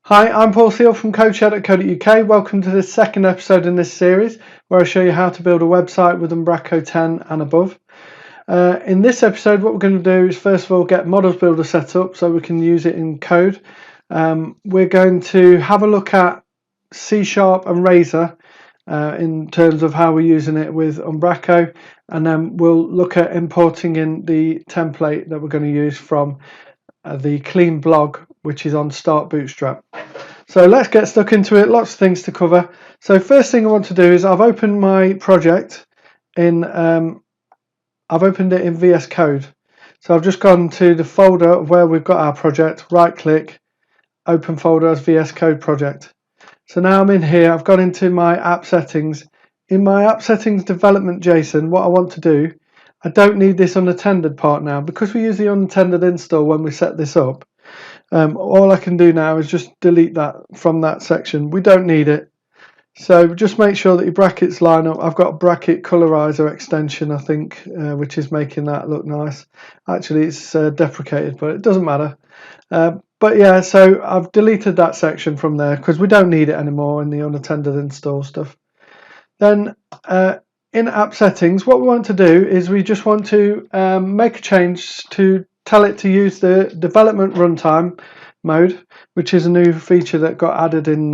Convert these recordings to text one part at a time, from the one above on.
Hi, I'm Paul Seal from CodeShed.co.uk. Welcome to this second episode in this series where I show you how to build a website with Umbraco 10 and above. In this episode, what we're going to do is first of all get Models Builder set up so we can use it in code. We're going to have a look at C# and Razor in terms of how we're using it with Umbraco, and then we'll look at importing in the template that we're going to use from the clean blog, which is on Start Bootstrap. So let's get stuck into it. Lots of things to cover. So first thing I want to do is I've opened my project in I've opened it in VS Code. So I've just gone to the folder where we've got our project, right click, open folder as VS Code project. So now I'm in here, I've gone into my app settings. In my app settings development JSON, what I want to do, I don't need this unattended part now because we use the unattended install when we set this up. All I can do now is just delete that from that section. We don't need it. So just make sure that your brackets line up. I've got a bracket colorizer extension, I think, which is making that look nice. Actually, it's deprecated, but it doesn't matter. But yeah, so I've deleted that section from there because we don't need it anymore in the unattended install stuff. Then in app settings, what we want to do is we just want to make a change to tell it to use the development runtime mode, which is a new feature that got added in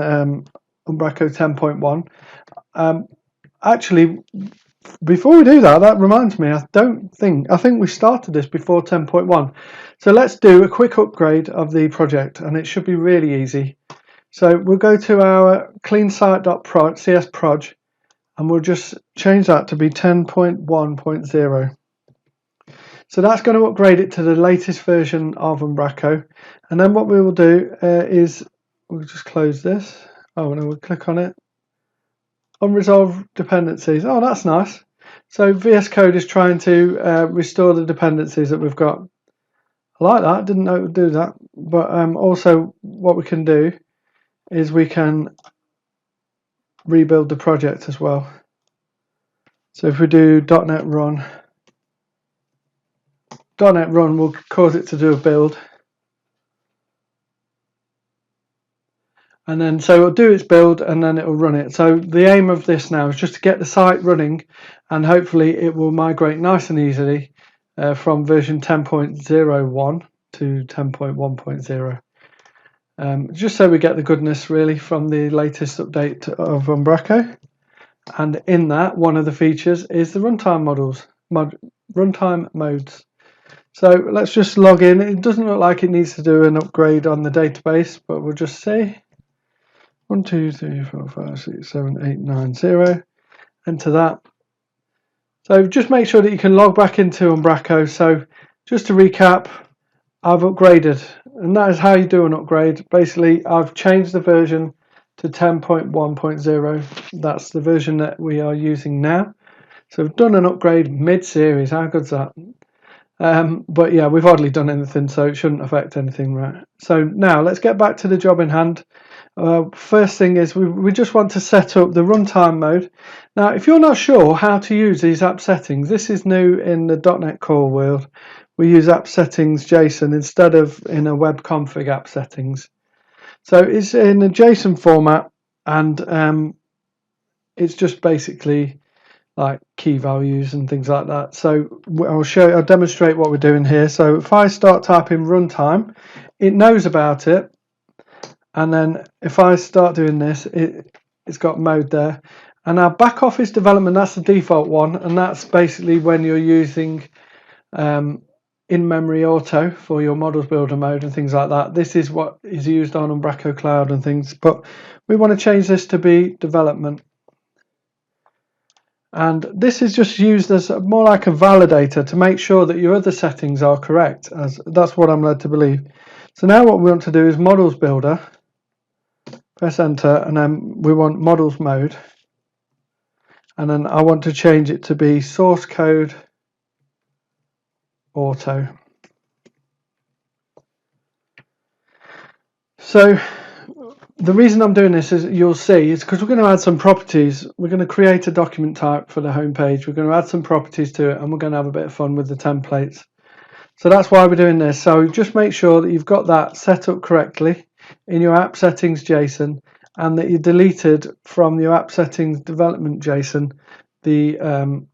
Umbraco 10.1. Actually, before we do that, that reminds me, I think we started this before 10.1. So let's do a quick upgrade of the project, and it should be really easy. So we'll go to our cleansite.cs and we'll just change that to be 10.1.0. So that's going to upgrade it to the latest version of Umbraco. And then what we will do is we'll just close this. Oh no, we'll click on it. Unresolved dependencies. Oh, that's nice. So VS Code is trying to restore the dependencies that we've got. I like that. Didn't know it would do that. But also what we can do is we can rebuild the project as well. So if we do .NET run will cause it to do a build. And then so it'll do its build and then it'll run it. So the aim of this now is just to get the site running, and hopefully it will migrate nice and easily from version 10.01 to 10.1.0. Just so we get the goodness really from the latest update of Umbraco. And in that, one of the features is the runtime runtime modes. So let's just log in. It doesn't look like it needs to do an upgrade on the database, but we'll just see. 1, 2, 3, 4, 5, 6, 7, 8, 9, 0. Enter that. So just make sure that you can log back into Umbraco. So just to recap, I've upgraded, and that is how you do an upgrade. Basically, I've changed the version to 10.1.0. That's the version that we are using now. So we've done an upgrade mid-series. How good's that? But yeah, we've hardly done anything, so it shouldn't affect anything, right? So now let's get back to the job in hand. First thing is we just want to set up the runtime mode. Now, if you're not sure how to use these app settings, this is new in the .NET Core world. We use app settings JSON instead of in a web config app settings. So it's in a JSON format, and it's just basically like key values and things like that. So I'll demonstrate what we're doing here. So if I start typing runtime, it knows about it. And then if I start doing this, it's got mode there. And our back office development, that's the default one. And that's basically when you're using in-memory auto for your models builder mode and things like that. This is what is used on Umbraco Cloud and things. But we want to change this to be development. And this is just used as more like a validator to make sure that your other settings are correct. As that's what I'm led to believe. So now what we want to do is models builder. Press enter, and then we want models mode, and then I want to change it to be source code auto. So the reason I'm doing this is you'll see is because we're going to add some properties. We're going to create a document type for the home page. We're going to add some properties to it, and we're going to have a bit of fun with the templates. So that's why we're doing this. So just make sure that you've got that set up correctly. in your app settings JSON, and that you deleted from your app settings development JSON the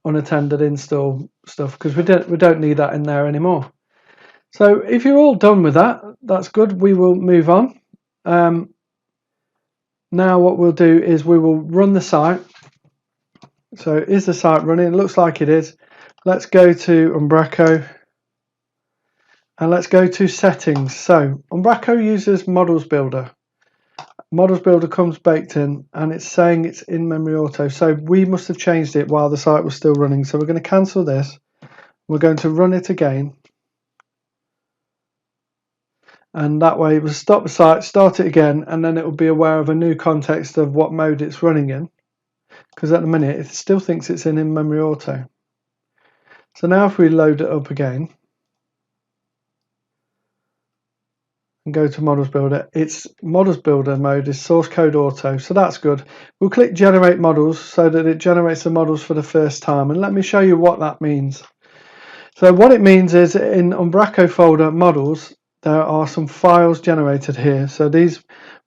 unattended install stuff, because we don't need that in there anymore. So if you're all done with that, that's good. We will move on. Now what we'll do is we will run the site. So is the site running? It looks like it is. Let's go to Umbraco and let's go to settings. So Umbraco uses Models Builder. Models Builder comes baked in and it's saying it's in memory auto. So we must have changed it while the site was still running. So we're going to cancel this. We're going to run it again. And that way we'll stop the site, start it again, and then it will be aware of a new context of what mode it's running in. Because at the minute it still thinks it's in memory auto. So now if we load it up again and go to Models Builder, its Models Builder mode is source code auto, so that's good. We'll click generate models so that it generates the models for the first time, and let me show you what that means. So what it means is in Umbraco folder models there are some files generated here. So these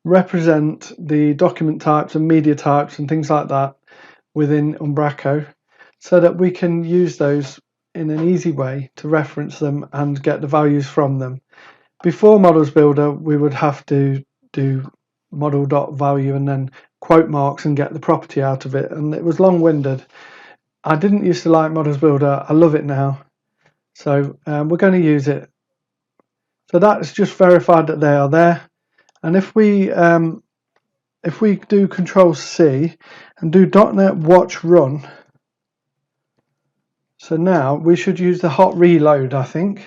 represent the document types and media types and things like that within Umbraco, so that we can use those in an easy way to reference them and get the values from them. Before Models Builder, we would have to do model.value and then quote marks and get the property out of it, and it was long-winded. I didn't used to like Models Builder. I love it now. So we're going to use it. So that's just verified that they are there. And if we do Control C and do .NET watch run, so now we should use the hot reload, I think.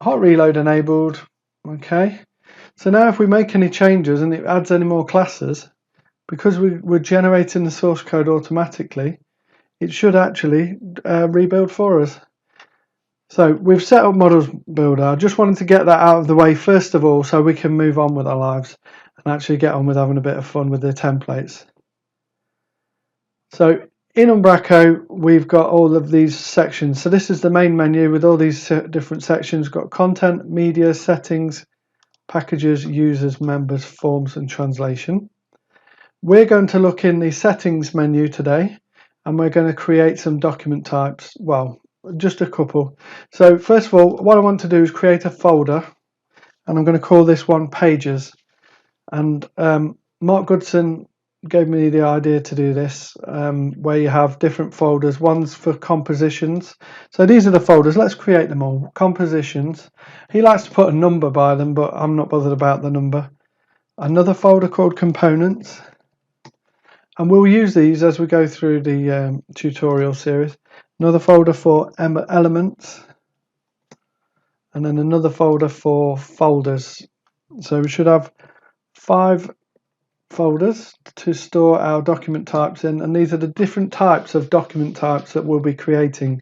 Hot reload enabled. Okay. So now if we make any changes and it adds any more classes, because we're generating the source code automatically, it should actually rebuild for us. So we've set up Models Builder. I just wanted to get that out of the way first of all so we can move on with our lives and actually get on with having a bit of fun with the templates. So in Umbraco, we've got all of these sections. So this is the main menu with all these different sections. We've got content, media, settings, packages, users, members, forms, and translation. We're going to look in the settings menu today, and we're going to create some document types. Well, just a couple. So first of all, what I want to do is create a folder, and I'm going to call this one Pages. And Mark Goodson gave me the idea to do this, where you have different folders. One's for compositions. So these are the folders. Let's create them all. Compositions. He likes to put a number by them, but I'm not bothered about the number. Another folder called components. And we'll use these as we go through the tutorial series. Another folder for elements. And then another folder for folders. So we should have 5 folders to store our document types in, and these are the different types of document types that we'll be creating.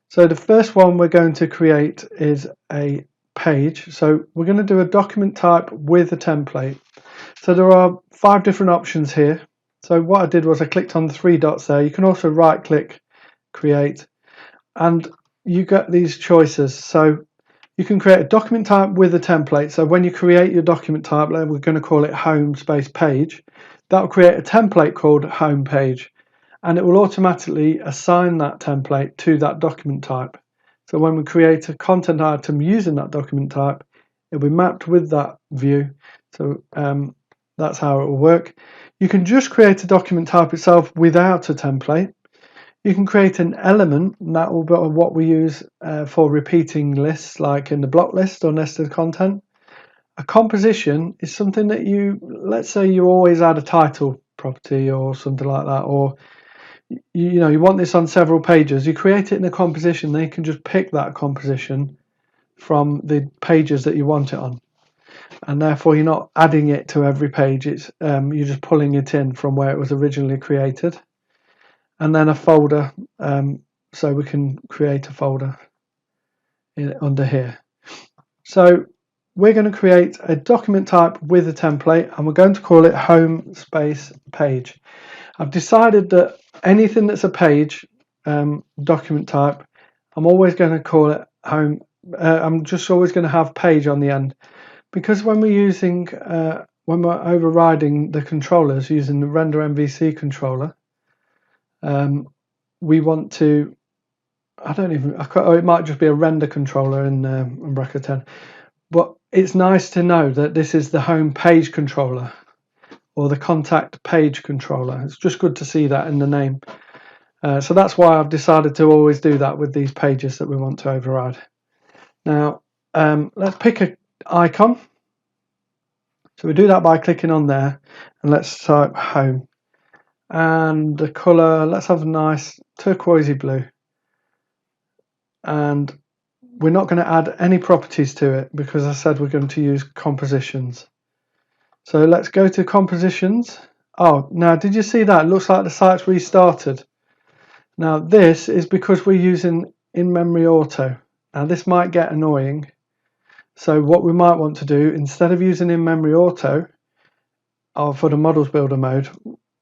So the first one we're going to create is a page. So we're going to do a document type with a template. So there are 5 different options here. So what I did was I clicked on the 3 dots there. You can also right click, create, and you get these choices. So you can create a document type with a template. So when you create your document type, we're going to call it home space page. That will create a template called home page, and it will automatically assign that template to that document type. So when we create a content item using that document type, it'll be mapped with that view. So that's how it will work. You can just create a document type itself without a template. You can create an element, and that will be what we use for repeating lists, like in the block list or nested content. A composition is something that let's say you always add a title property or something like that, or you want this on several pages. You create it in a composition, then you can just pick that composition from the pages that you want it on, and therefore you're not adding it to every page. It's you're just pulling it in from where it was originally created. And then a folder, so we can create a folder under here. So we're going to create a document type with a template, and we're going to call it home space page. I've decided that anything that's a page document type, I'm always going to call it home. I'm just always going to have page on the end. because when we're overriding the controllers using the render MVC controller, we want to, it might just be a render controller in Umbraco 10, but it's nice to know that this is the home page controller or the contact page controller. It's just good to see that in the name. So that's why I've decided to always do that with these pages that we want to override. Now, let's pick an icon. So we do that by clicking on there, and let's type home. And the colour, let's have a nice turquoisey blue. And we're not going to add any properties to it because I said we're going to use compositions. So let's go to compositions. Oh, now did you see that? It looks like the site's restarted. Now this is because we're using in-memory auto. Now this might get annoying. So what we might want to do, instead of using in-memory auto, or for the models builder mode,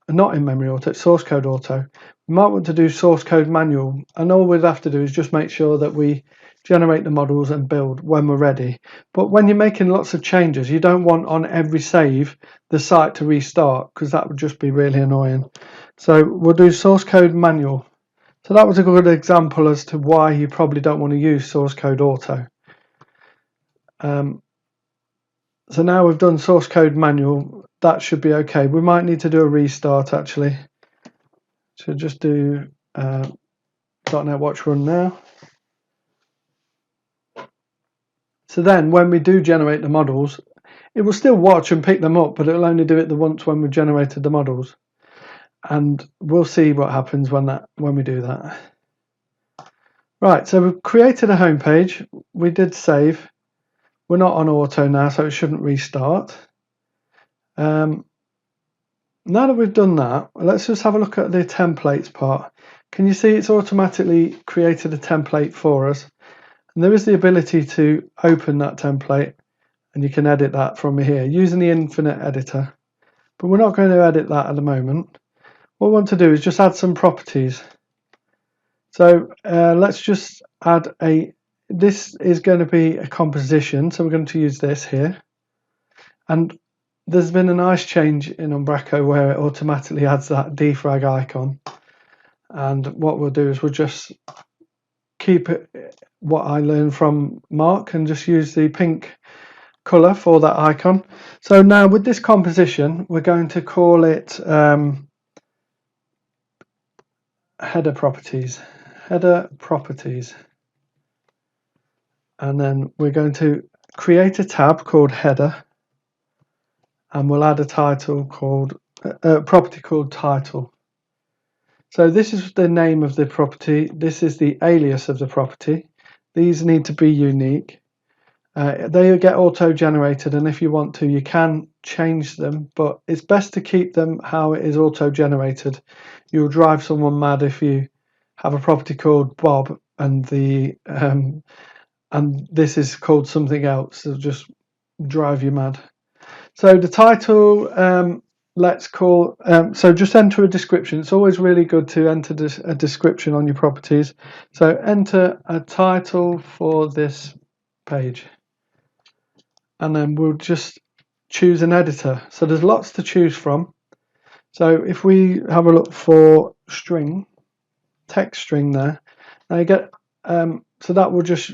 not in-memory auto, it's source code auto, we might want to do source code manual. And all we'd have to do is just make sure that we generate the models and build when we're ready. But when you're making lots of changes, you don't want on every save the site to restart, because that would just be really annoying. So we'll do source code manual. So that was a good example as to why you probably don't want to use source code auto. So now we've done source code manual, that should be okay. We might need to do a restart actually. So just do .NET Watch Run now. So then when we do generate the models, it will still watch and pick them up, but it'll only do it the once when we've generated the models. And we'll see what happens when we do that. Right, so we've created a home page. We did save. We're not on auto now, so it shouldn't restart. Now that we've done that, let's just have a look at the templates part. Can you see it's automatically created a template for us? And there is the ability to open that template, and you can edit that from here using the infinite editor. But we're not going to edit that at the moment. What we want to do is just add some properties. So let's just add this is going to be a composition, so we're going to use this here. And there's been a nice change in Umbraco where it automatically adds that defrag icon. And what we'll do is we'll just keep it what I learned from Mark and just use the pink colour for that icon. So now with this composition, we're going to call it header properties. And then we're going to create a tab called header, and we'll add a title called property called title. So this is the name of the property. This is the alias of the property. These need to be unique. They get auto-generated, and if you want to, you can change them, but it's best to keep them how it is auto-generated. You'll drive someone mad if you have a property called Bob and this is called something else. It'll just drive you mad. So the title, let's call, so just enter a description. It's always really good to enter a description on your properties. So enter a title for this page. And then we'll just choose an editor. So there's lots to choose from. So if we have a look for string, text string there, now you get, so that will just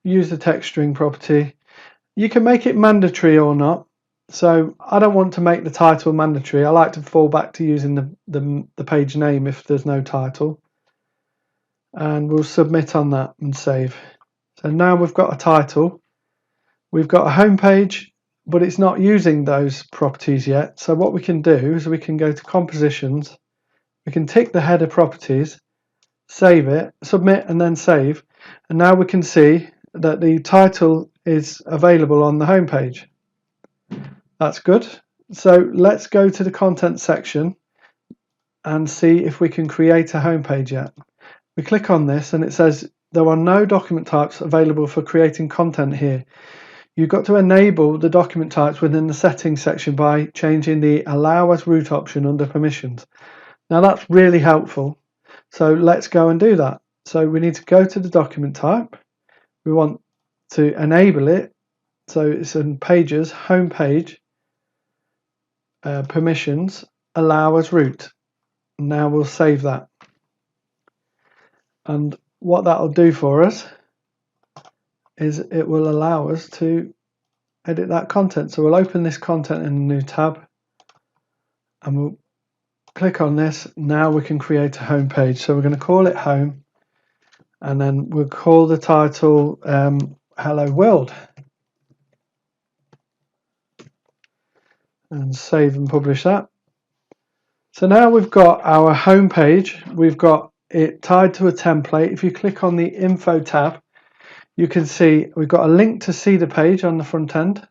use the text string property. You can make it mandatory or not. So I don't want to make the title mandatory. I like to fall back to using the page name if there's no title. And we'll submit on that and save. So now we've got a title. We've got a home page, but it's not using those properties yet. So what we can do is we can go to compositions. We can tick the header properties, save it, submit and then save. And now we can see that the title is available on the home page. That's good. So let's go to the content section and see if we can create a home page yet. We click on this and it says there are no document types available for creating content here. You've got to enable the document types within the settings section by changing the allow as root option under permissions. Now that's really helpful. So let's go and do that. So we need to go to the document type. We want to enable it So it's in pages, home page, permissions, allow as root. Now we'll save that. And what that'll do for us is it will allow us to edit that content. So we'll open this content in a new tab and we'll click on this. Now we can create a home page. So we're going to call it home, and then we'll call the title Hello World, and save and publish that. So now we've got our home page. We've got it tied to a template. If you click on the info tab, you can see we've got a link to see the page on the front end.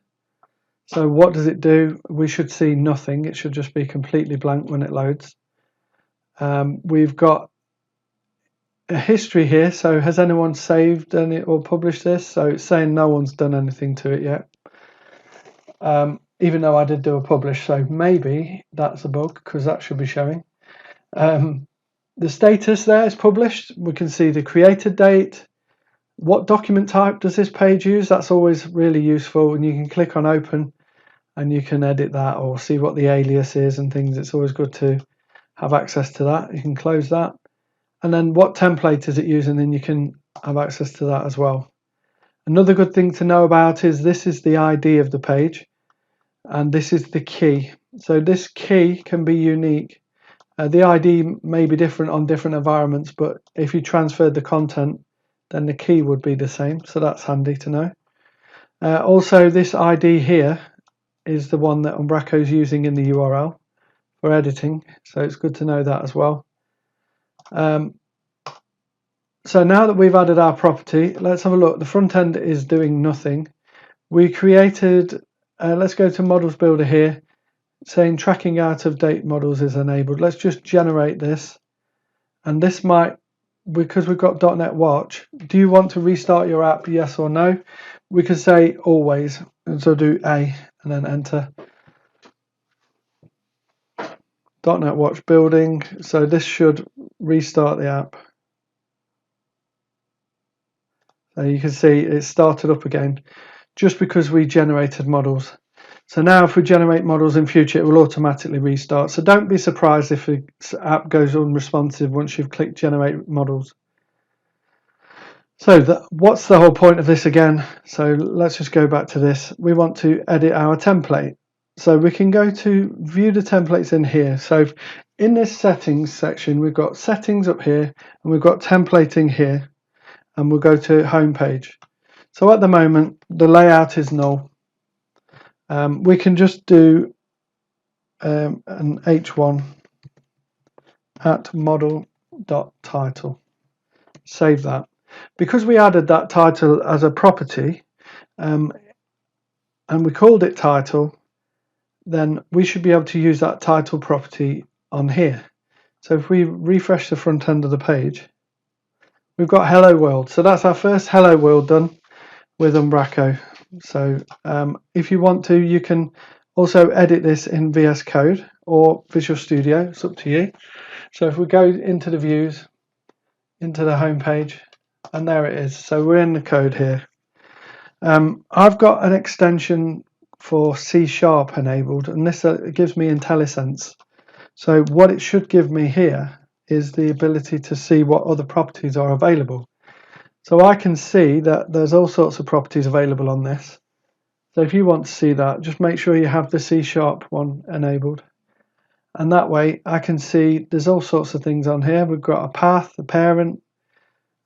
So what does it do? We should see nothing. It should just be completely blank when it loads. We've got a history here. So has anyone saved any or published this? So it's saying no one's done anything to it yet. Even though I did do a publish, so maybe that's a bug, because that should be showing. The status there is published. We can see the created date. What document type does this page use? That's always really useful, and you can click on open and you can edit that or see what the alias is and things. It's always good to have access to that. You can close that, and then what template is it using, and you can have access to that as well. Another good thing to know about is this is the ID of the page, and this is the key. So this key can be unique. The ID may be different on different environments, but if you transferred the content, then the key would be the same. So that's handy to know. Also, this ID here is the one that Umbraco is using in the URL for editing. So it's good to know that as well. So now that we've added our property, let's have a look. The front end is doing nothing. We created, let's go to models builder here, saying tracking out of date models is enabled. Let's just generate this, and this might, because we've got .NET Watch, do you want to restart your app, yes or no? We could say always, and so do A and then enter. .NET Watch building, so this should restart the app. So you can see it started up again just because we generated models. So now if we generate models in future, it will automatically restart. So don't be surprised if the app goes unresponsive once you've clicked generate models. So what's the whole point of this again? So let's just go back to this. We want to edit our template. So we can go to view the templates in here. So in this settings section, we've got settings up here and we've got templating here, and we'll go to home page. So at the moment, the layout is null. We can just do an h1 at model.title. Save that. Because we added that title as a property and we called it title, then we should be able to use that title property on here. So if we refresh the front end of the page, we've got Hello World. So that's our first Hello World done with Umbraco. So if you want to, you can also edit this in VS Code or Visual Studio. It's up to you. So if we go into the views, into the home page, and there it is. So we're in the code here. I've got an extension for C# enabled, and this gives me IntelliSense. So what it should give me here is the ability to see what other properties are available. So I can see that there's all sorts of properties available on this. So if you want to see that, just make sure you have the C# one enabled. And that way I can see there's all sorts of things on here. We've got a path, a parent,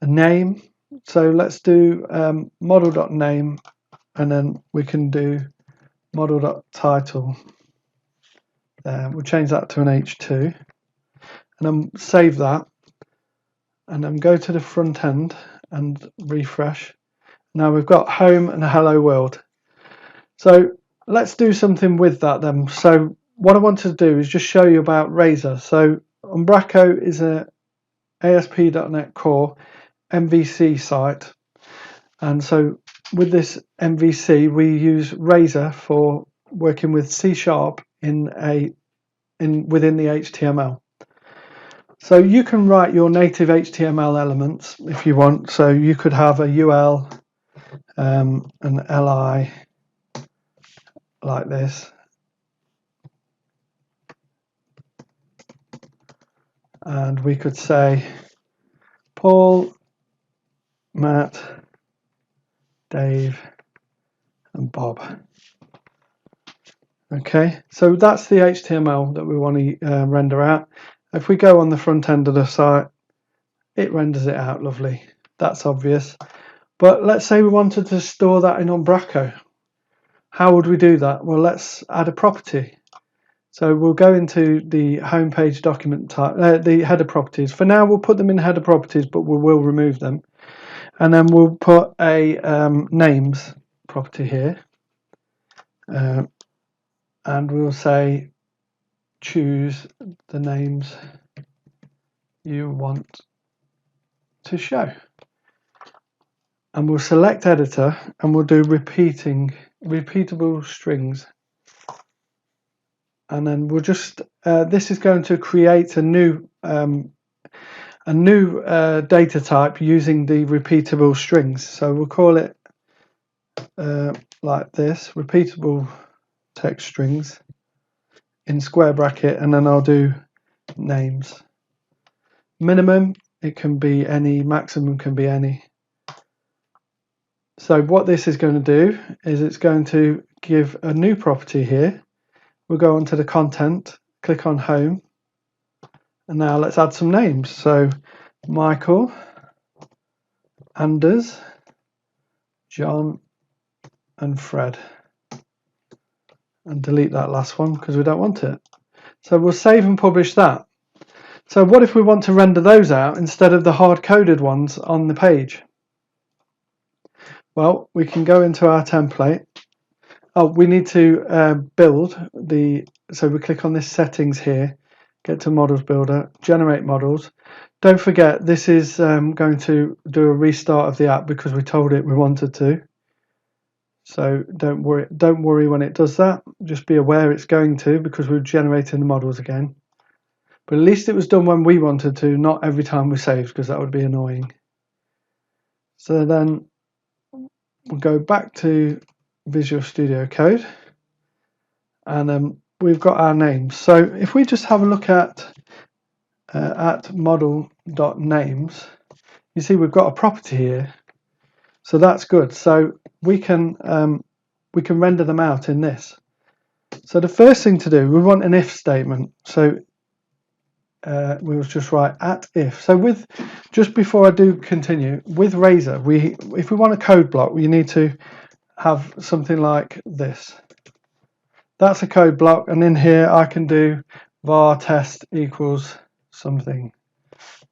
a name. So let's do model.name, and then we can do model.title. We'll change that to an H2 and then save that, and then go to the front end and refresh. Now we've got home and hello world. So let's do something with that then. So what I want to do is just show you about Razor. So Umbraco is a ASP.NET Core MVC site, and so with this MVC we use Razor for working with C# within the HTML. So you can write your native HTML elements if you want. So you could have a UL, an LI, like this. And we could say Paul, Matt, Dave, and Bob. Okay, so that's the HTML that we want to render out. If we go on the front end of the site, it renders it out lovely. That's obvious. But let's say we wanted to store that in Umbraco. How would we do that? Well, let's add a property. So we'll go into the homepage document type, the header properties. For now, we'll put them in header properties, but we will remove them. And then we'll put a names property here. And we'll say choose the names you want to show. And we'll select editor and we'll do repeatable strings. And then we'll just, this is going to create a new data type using the repeatable strings. So we'll call it like this, repeatable text strings in square bracket, and then I'll do names. Minimum, it can be any, maximum can be any. So what this is going to do is it's going to give a new property here. We'll go onto the content, click on home, and now let's add some names. So Michael, Anders, John, and Fred. And delete that last one because we don't want it. So we'll save and publish that. So what if we want to render those out instead of the hard-coded ones on the page? Well, we can go into our template. Oh, we need to build the, so we click on this settings here, get to models builder, generate models. Don't forget, this is going to do a restart of the app because we told it we wanted to. So don't worry when it does that. Just be aware it's going to, because we're generating the models again. But at least it was done when we wanted to, not every time we saved, because that would be annoying. So then we'll go back to Visual Studio Code, and we've got our names. So if we just have a look at model.names, you see we've got a property here. So that's good. So we can render them out in this. So the first thing to do, we want an if statement. So we'll just write @if. So with, just before I do continue, with Razor, if we want a code block, we need to have something like this. That's a code block, and in here I can do var test equals something.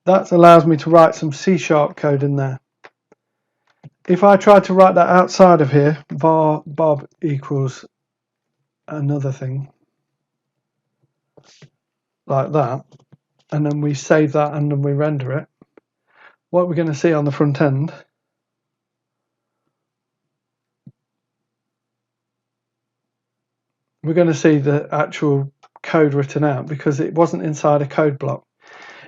That allows me to write some C# code in there. If I try to write that outside of here, var bob equals another thing, like that, and then we save that and then we render it, what we're going to see on the front end we're going to see the actual code written out because it wasn't inside a code block.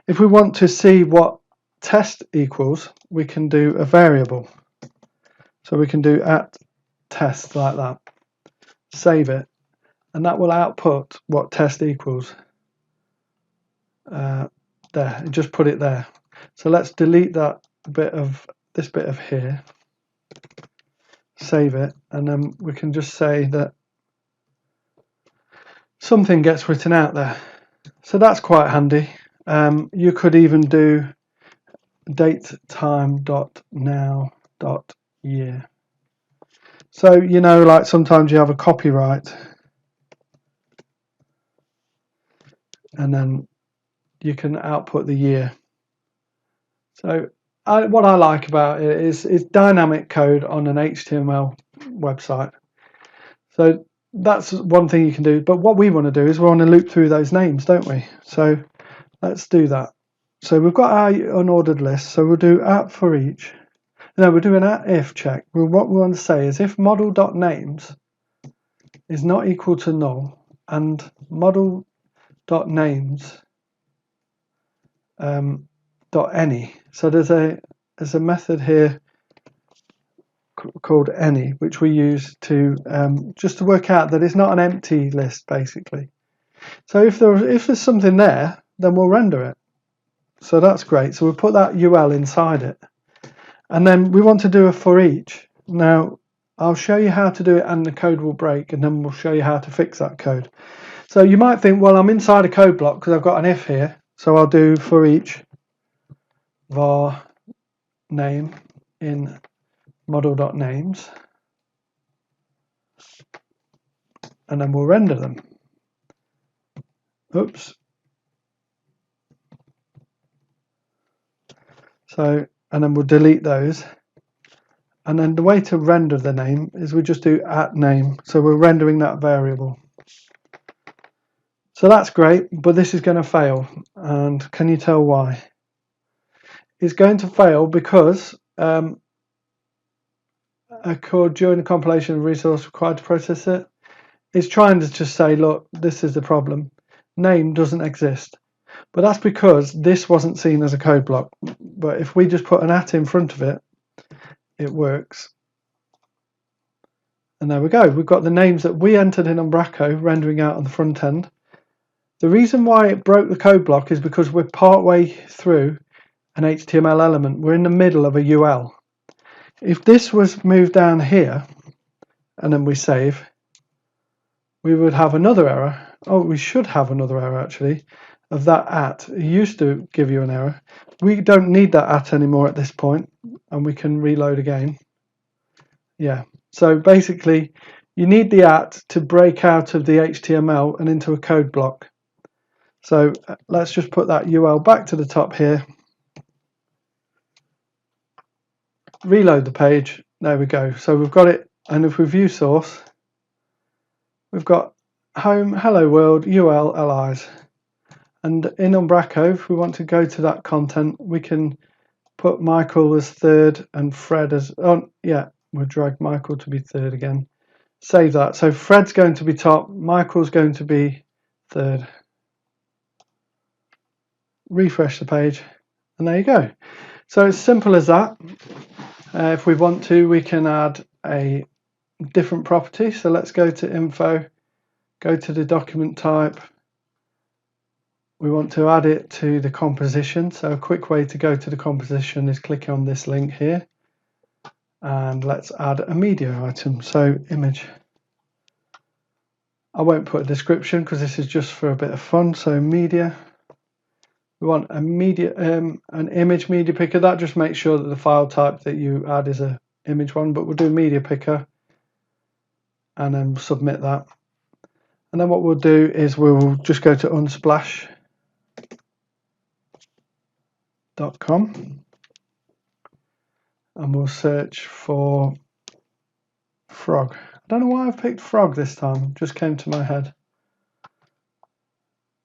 If we want to see what test equals, we can do a variable. So we can do @test like that, save it, and that will output what test equals. There, just put it there. So let's delete that bit of this bit of here, save it, and then we can just say that something gets written out there. So that's quite handy. You could even do date time dot now dot year. So you know, like sometimes you have a copyright, and then you can output the year. So what I like about it is it's dynamic code on an HTML website. So that's one thing you can do. But what we want to do is we want to loop through those names, don't we? So let's do that. So we've got our unordered list. So we'll do for each. No, we'll do an if check. Well, what we want to say is if model.names is not equal to null and model.names .any. So there's a method here called any, which we use to just to work out that it's not an empty list, basically. So if there's something there, then we'll render it. So that's great. So we'll put that UL inside it, and then we want to do a for each. Now I'll show you how to do it, and the code will break, and then we'll show you how to fix that code. So you might think, well, I'm inside a code block because I've got an if here. So I'll do for each var name in model.names, and then we'll render them. Oops. So, and then we'll delete those. And then the way to render the name is we just do @name. So we're rendering that variable. So that's great, but this is going to fail. And can you tell why? It's going to fail because a code during the compilation of resource required to process it is trying to just say, look, this is the problem. Name doesn't exist. But that's because this wasn't seen as a code block. But if we just put an @ in front of it, it works. And there we go. We've got the names that we entered in Umbraco rendering out on the front end. The reason why it broke the code block is because we're partway through an HTML element. We're in the middle of a UL. If this was moved down here and then we save, we would have another error. Oh, we should have another error actually of that @ It used to give you an error. We don't need that @ anymore at this point, and we can reload again. Yeah. So basically, you need the @ to break out of the HTML and into a code block. So let's just put that UL back to the top here. Reload the page. There we go. So we've got it. And if we view source, we've got home, hello world, UL, LIs. And in Umbraco, if we want to go to that content, we can put Michael as third and Fred as, oh yeah, we'll drag Michael to be third again. Save that. So Fred's going to be top, Michael's going to be third. Refresh the page, and there you go. So it's simple as that. If we want to, we can add a different property. So let's go to info, go to the document type. We want to add it to the composition. So a quick way to go to the composition is click on this link here. And let's add a media item. So image. I won't put a description because this is just for a bit of fun. So media. We want a media, an image media picker. That just makes sure that the file type that you add is a image one. But we'll do media picker, and then submit that. And then what we'll do is we'll just go to unsplash.com. And we'll search for frog. I don't know why I've picked frog this time, just came to my head.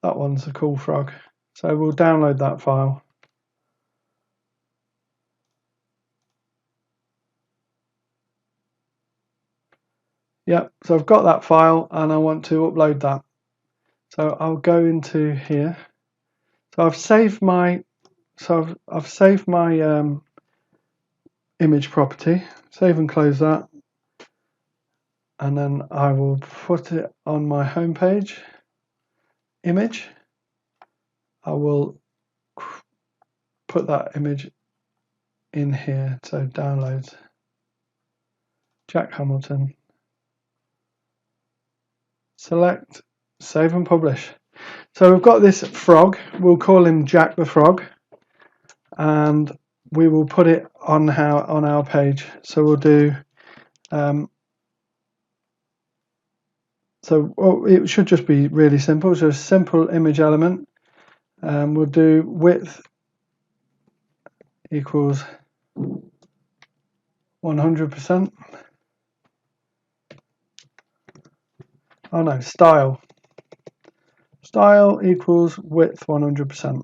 That one's a cool frog. So we'll download that file. Yep, so I've got that file and I want to upload that. So I'll go into here. So I've saved my image property. Save and close that. And then I will put it on my home page. Image. I will put that image in here. So downloads. Jack Hamilton. Select, save and publish. So we've got this frog. We'll call him Jack the Frog, and we will put it on our page. So we'll do. It should just be really simple. So a simple image element. We'll do width equals 100%. Oh no, style. Style equals width 100%.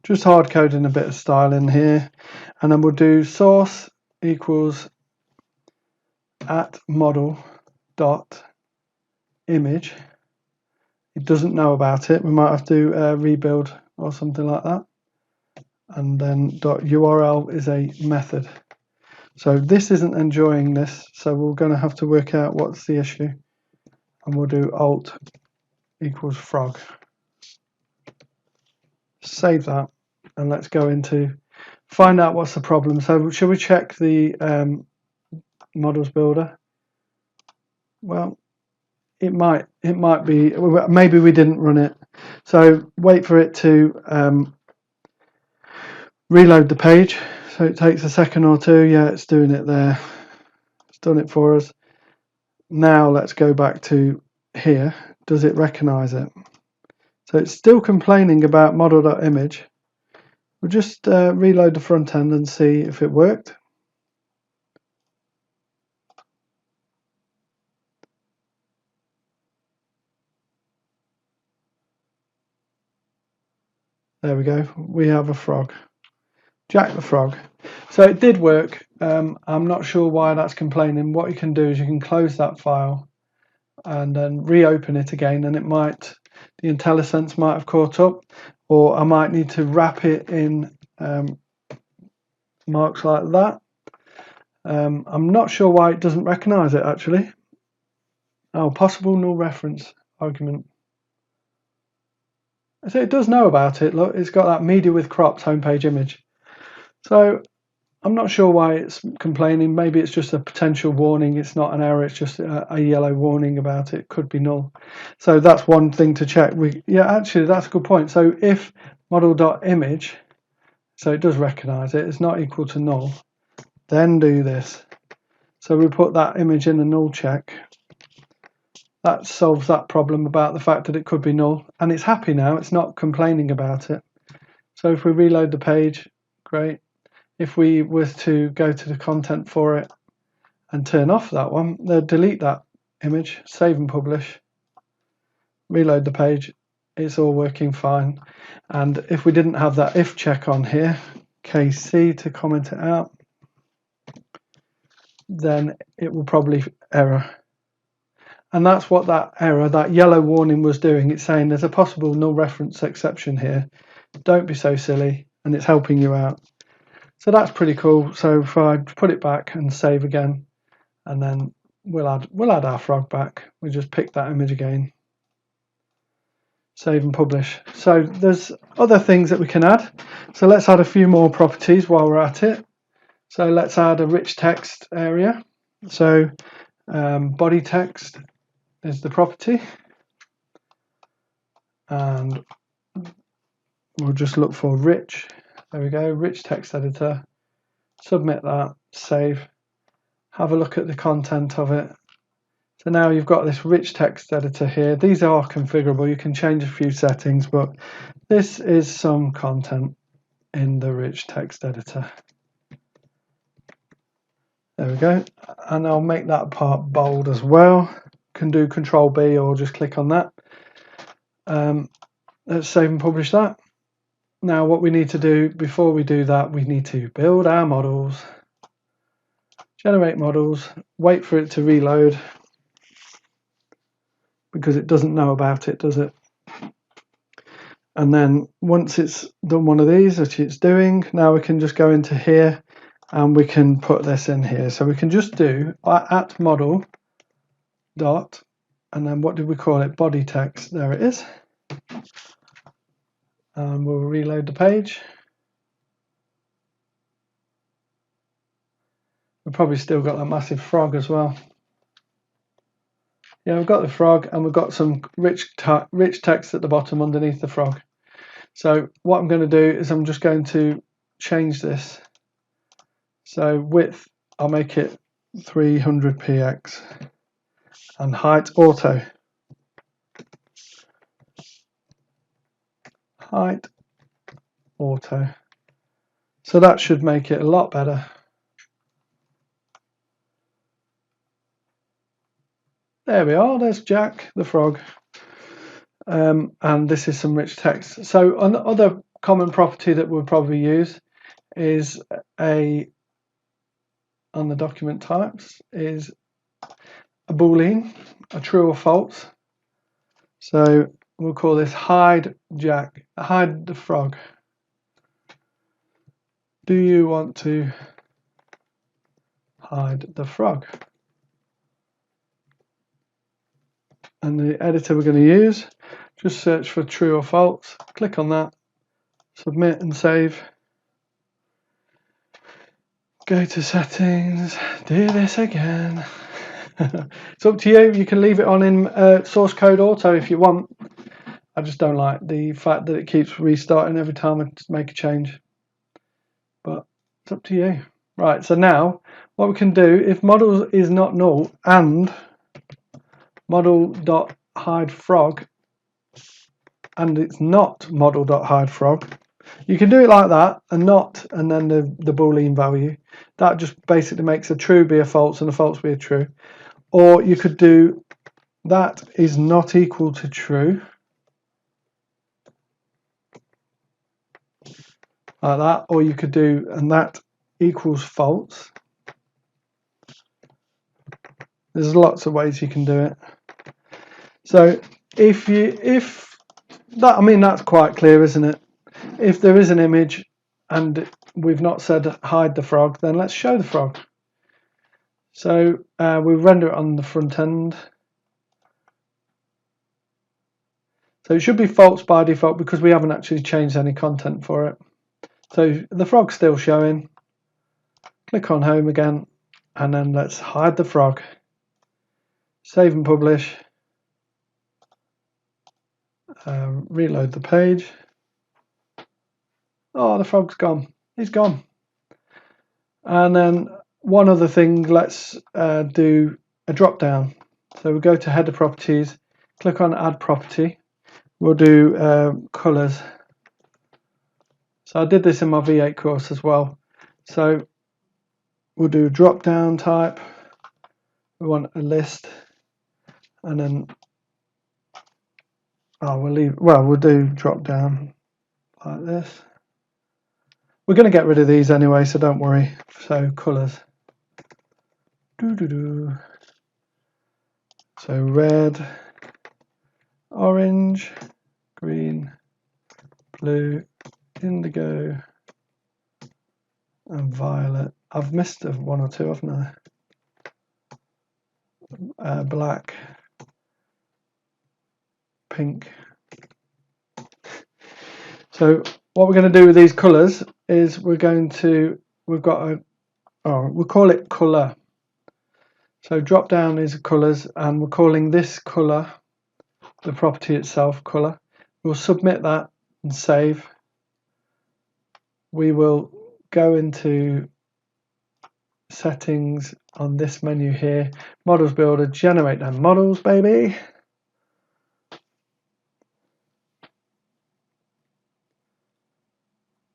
Just hard coding a bit of style in here, and then we'll do source equals @model.image. It doesn't know about it. We might have to rebuild or something like that. And then .url is a method. So this isn't enjoying this, so we're going to have to work out what's the issue, and we'll do alt equals frog. Save that, and let's go into find out what's the problem. So should we check the models builder? Well, it might be, maybe we didn't run it, so wait for it to reload the page. So it takes a second or two. Yeah, it's doing it there. It's done it for us. Now let's go back to here. Does it recognize it? So it's still complaining about model.image. We'll just reload the front end and see if it worked. There we go. We have a frog. Jack the frog. So it did work. I'm not sure why that's complaining. What you can do is you can close that file and then reopen it again, and it might, the IntelliSense might have caught up, or I might need to wrap it in marks like that. I'm not sure why it doesn't recognize it actually. Oh, possible null reference argument. So it does know about it. Look, it's got that media with cropped homepage image. So I'm not sure why it's complaining. Maybe it's just a potential warning. It's not an error. It's just a yellow warning about it. Could be null. So that's one thing to check. Yeah, actually, that's a good point. So if model.image, so it does recognize it, it's not equal to null, then do this. So we put that image in a null check. That solves that problem about the fact that it could be null. And it's happy now. It's not complaining about it. So if we reload the page, great. If we were to go to the content for it and turn off that one, they'll delete that image, save and publish, reload the page, it's all working fine. And if we didn't have that if check on here, KC to comment it out, then it will probably error. And that's what that error, that yellow warning was doing. It's saying there's a possible null reference exception here. Don't be so silly, and it's helping you out. So that's pretty cool. So if I put it back and save again, and then we'll add our frog back. We just pick that image again, save and publish. So there's other things that we can add. So let's add a few more properties while we're at it. So let's add a rich text area. So body text is the property, and we'll just look for rich. There we go, rich text editor. Submit that, save. Have a look at the content of it. So now you've got this rich text editor here. These are configurable. You can change a few settings, but this is some content in the rich text editor. There we go. And I'll make that part bold as well. Can do Control B or just click on that. Let's save and publish that. Now what we need to do before we do that, we need to build our models, generate models, wait for it to reload, because it doesn't know about it, does it? And then once it's done one of these, which it's doing, now we can just go into here and we can put this in here. So we can just do at model dot, and then what did we call it? Body text. There it is. And we'll reload the page. We've probably still got that massive frog as well. Yeah, we've got the frog, and we've got some rich text at the bottom underneath the frog. So what I'm going to do is I'm just going to change this. So width, I'll make it 300px, and height auto. Height auto. So that should make it a lot better. There we are, there's Jack the frog. And this is some rich text. So another common property that we'll probably use is on the document types is a boolean, a true or false. So we'll call this hide Jack, hide the frog. Do you want to hide the frog. And the editor we're going to use, just search for true or false, click on that, submit and save. Go to settings, do this again. It's up to you. You can leave it on in source code auto if you want. I just don't like the fact that it keeps restarting every time I make a change. But it's up to you. Right, so now what we can do, if model is not null and model.hideFrog and it's not model.hideFrog, you can do it like that and not and then the boolean value. That just basically makes a true be a false and a false be a true. Or you could do that is not equal to true, like that, or you could do and that equals false. There's lots of ways you can do it. So if that, I mean, that's quite clear, isn't it? If there is an image and we've not said hide the frog, then let's show the frog. So we render it on the front end. So it should be false by default because we haven't actually changed any content for it. So the frog's still showing. Click on home again and then let's hide the frog. Save and publish. Reload the page. Oh, the frog's gone. He's gone. And then one other thing, let's do a drop down. So we go to header properties, click on add property. We'll do colors. So I did this in my V8 course as well. So we'll do drop down type. We want a list, and then we'll do drop down like this. We're going to get rid of these anyway, so don't worry. So colors. So red, orange, green, blue, indigo, and violet. I've missed one or two, haven't I? Black, pink. So what we're going to do with these colours is we'll call it colour. So drop down is colours, and we're calling this colour, the property itself, colour. We'll submit that and save. We will go into settings on this menu here, models builder, generate them models, baby.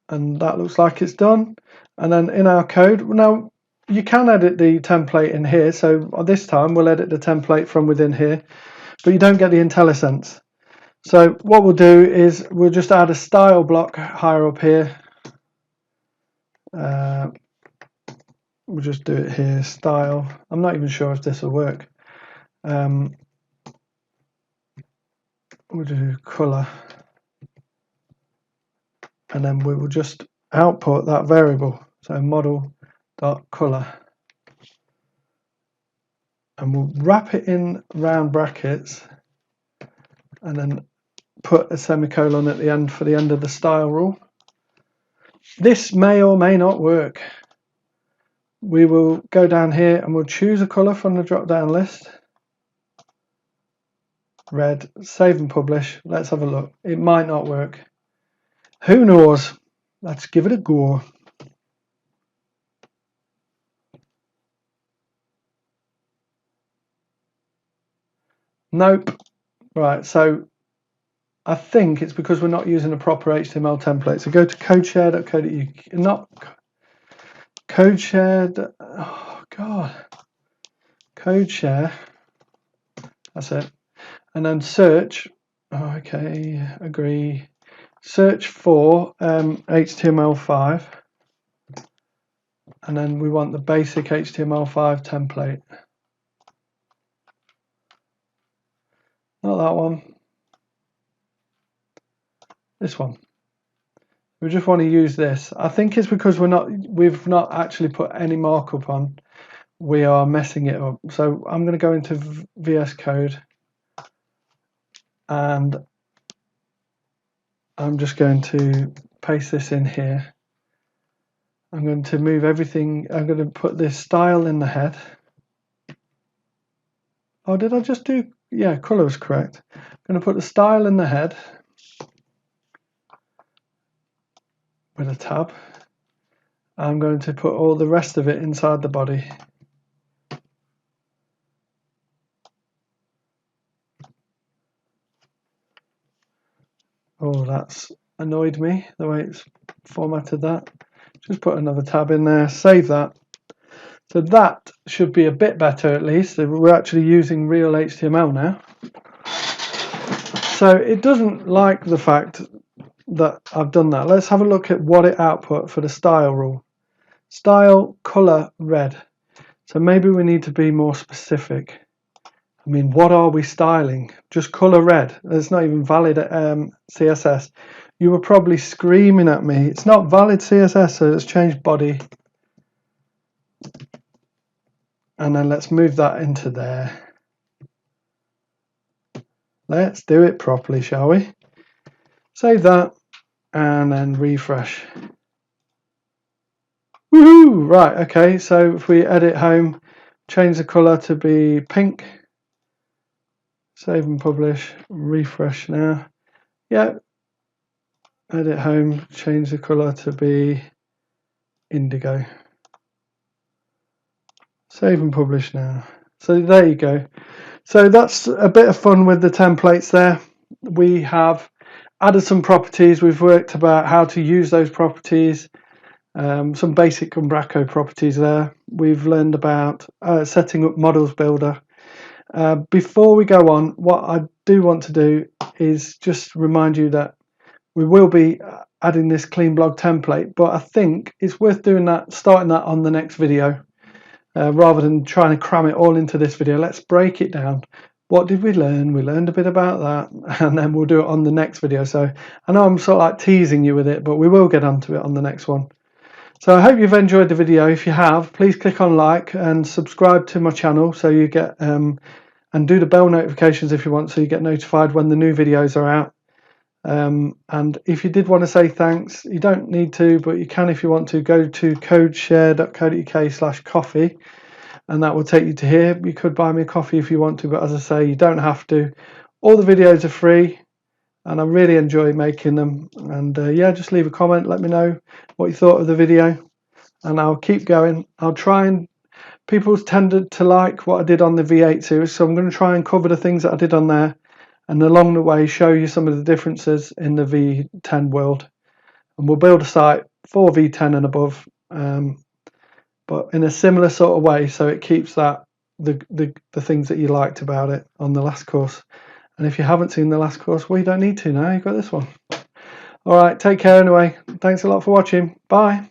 And that looks like it's done. And then in our code, now you can edit the template in here. So this time we'll edit the template from within here, but you don't get the IntelliSense. So what we'll do is we'll just add a style block higher up here. We'll just do it here, style. I'm not even sure if this will work. We'll do color. And then we will just output that variable. So model.color. And we'll wrap it in round brackets and then put a semicolon at the end for the end of the style rule. This may or may not work. We will go down here and we'll choose a color from the drop down list. Red, save and publish. Let's have a look. It might not work. Who knows? Let's give it a go. Nope. Right, so I think it's because we're not using a proper HTML template. So go to codeshare.co.uk, not codeshare. Oh God, codeshare. That's it. And then search. Oh, okay, agree. Search for HTML5, and then we want the basic HTML5 template. Not that one. This one. We just want to use this. I think it's because we've not actually put any markup on. we are messing it up. So I'm going to go into VS Code and I'm just going to paste this in here. I'm going to move everything. I'm going to put this style in the head. Oh, did I just do? Yeah, color was correct. I'm going to put the style in the head with a tab. I'm going to put all the rest of it inside the body. Oh, that's annoyed me, the way it's formatted that. Just put another tab in there, save that. So that should be a bit better at least. We're actually using real HTML now. So it doesn't like the fact that I've done that. Let's have a look at what it output for the style rule. Style color red. So maybe we need to be more specific. I mean, what are we styling? Just color red. It's not even valid CSS. You were probably screaming at me. It's not valid CSS, so let's change body. And then let's move that into there. Let's do it properly, shall we? Save that and then refresh. Woohoo! Right, okay, so if we edit home, change the color to be pink. Save and publish, refresh now. Yeah, edit home, change the color to be indigo. Save and publish now. So there you go. So that's a bit of fun with the templates there. We have added some properties. We've worked about how to use those properties. Some basic Umbraco properties there. We've learned about setting up models builder. Before we go on, what I do want to do is just remind you that we will be adding this clean blog template, but I think it's worth doing that, starting that on the next video. Rather than trying to cram it all into this video, let's break it down. What did we learn? We learned a bit about that, and then we'll do it on the next video. So I know I'm sort of like teasing you with it, but we will get onto it on the next one. So I hope you've enjoyed the video. If you have, please click on like and subscribe to my channel so you get and do the bell notifications if you want, so you get notified when the new videos are out. And if you did want to say thanks, you don't need to, but you can if you want to. Go to codeshare.co.uk/coffee and that will take you to here. You could buy me a coffee if you want to, but as I say, you don't have to. All the videos are free and I really enjoy making them. And yeah, just leave a comment, let me know what you thought of the video and I'll keep going. I'll try and people tended to like what I did on the V8 series, so I'm going to try and cover the things that I did on there and along the way show you some of the differences in the V10 world, and we'll build a site for V10 and above, but in a similar sort of way, so it keeps that the things that you liked about it on the last course. And if you haven't seen the last course, well, you don't need to now, you've got this one. All right, take care anyway. Thanks a lot for watching. Bye.